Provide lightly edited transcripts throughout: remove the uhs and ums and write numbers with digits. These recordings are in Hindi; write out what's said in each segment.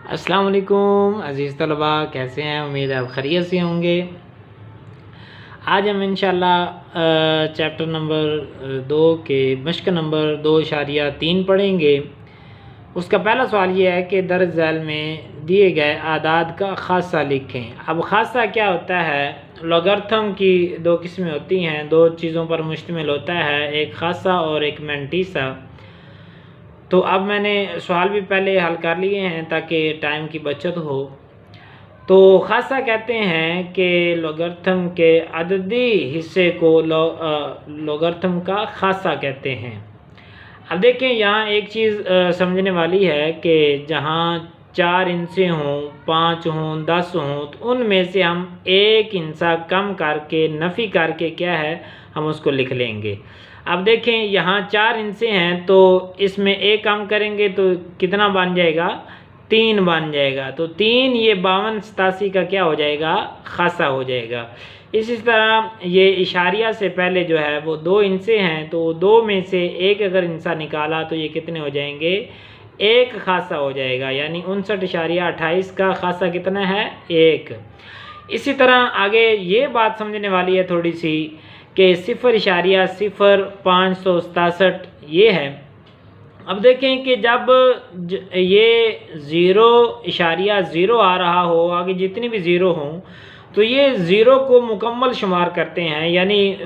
अस्सलाम वालेकुम अज़ीज़ तलबा, कैसे हैं? उम्मीद है आप खैरियत से होंगे। आज हम इंशाल्लाह चैप्टर नंबर 2 के मश्क नंबर 2.3 पढ़ेंगे। उसका पहला सवाल ये है कि दर्ज झैल में दिए गए आदाद का खासा लिखें। अब खासा क्या होता है? लॉगरिथम की दो किस्में होती हैं, दो चीज़ों पर मुश्तमिल होता है, एक खासा और एक मैंटीसा। तो अब मैंने सवाल भी पहले हल कर लिए हैं ताकि टाइम की बचत हो। तो खासा कहते हैं कि लॉगरिथम के अददी हिस्से को लॉगरिथम का खासा कहते हैं। अब देखें, यहाँ एक चीज़ समझने वाली है कि जहाँ 4 हिस्से हों, 5 हों, 10 हों, तो उनमें से हम एक हिस्सा कम करके नफ़ी करके क्या है, हम उसको लिख लेंगे। अब देखें, यहाँ 4 हिस्से हैं तो इसमें एक कम करेंगे तो कितना बन जाएगा? 3 बन जाएगा। तो 3 ये 5287 का क्या हो जाएगा? खासा हो जाएगा। इसी तरह ये इशारिया से पहले जो है वो 2 हिस्से हैं, तो 2 में से एक अगर हिस्सा निकाला तो ये कितने हो जाएंगे? 1 खासा हो जाएगा। यानी 59.28 का खासा कितना है? 1। इसी तरह आगे ये बात समझने वाली है थोड़ी सी कि 0.0567 ये है। अब देखें कि जब ये 0.0 आ रहा हो, आगे जितनी भी ज़ीरो हों, तो ये ज़ीरो को मुकम्मल शुमार करते हैं, यानी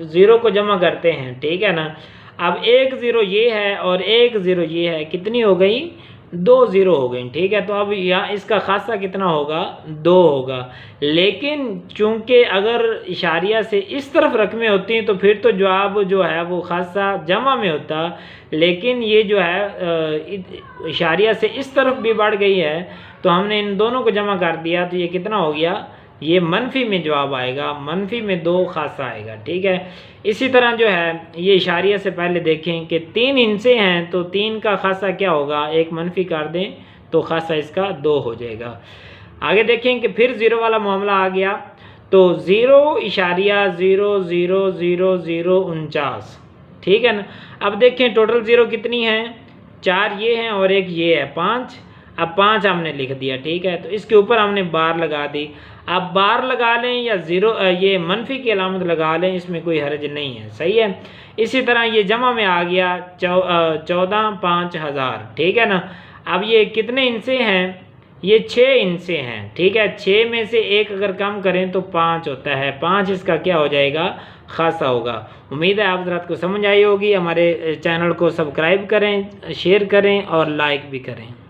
ज़ीरो को जमा करते हैं, ठीक है ना। अब एक ज़ीरो ये है और एक ज़ीरो ये है, कितनी हो गई? 2 ज़ीरो हो गई, ठीक है। तो अब यहाँ इसका खासा कितना होगा? 2 होगा। लेकिन चूंकि अगर इशारिया से इस तरफ रकमें होती हैं तो फिर तो जवाब जो है वो खासा जमा में होता, लेकिन ये जो है इशारिया से इस तरफ भी बढ़ गई है तो हमने इन दोनों को जमा कर दिया तो ये कितना हो गया? ये मनफी में जवाब आएगा, मनफी में 2 खासा आएगा, ठीक है। इसी तरह जो है ये इशारिया से पहले देखें कि 3 हिस्से हैं तो 3 का खासा क्या होगा? एक मनफी कर दें तो खासा इसका 2 हो जाएगा। आगे देखें कि फिर ज़ीरो वाला मामला आ गया, तो 0.000049, ठीक है ना। अब देखें टोटल ज़ीरो कितनी है? 4 ये हैं और एक ये है, 5। अब 5 हमने लिख दिया, ठीक है। तो इसके ऊपर हमने बार लगा दी। आप बार लगा लें या ज़ीरो ये मनफी की अलामत लगा लें, इसमें कोई हर्ज नहीं है, सही है। इसी तरह ये जमा में आ गया 14,5,000, ठीक है ना। अब ये कितने हिस्से हैं? ये 6 हिस्से हैं, ठीक है। 6 में से एक अगर कम करें तो 5 होता है। 5 इसका क्या हो जाएगा? खासा होगा। उम्मीद है आप हज़रात को समझ आई होगी। हमारे चैनल को सब्सक्राइब करें, शेयर करें और लाइक भी करें।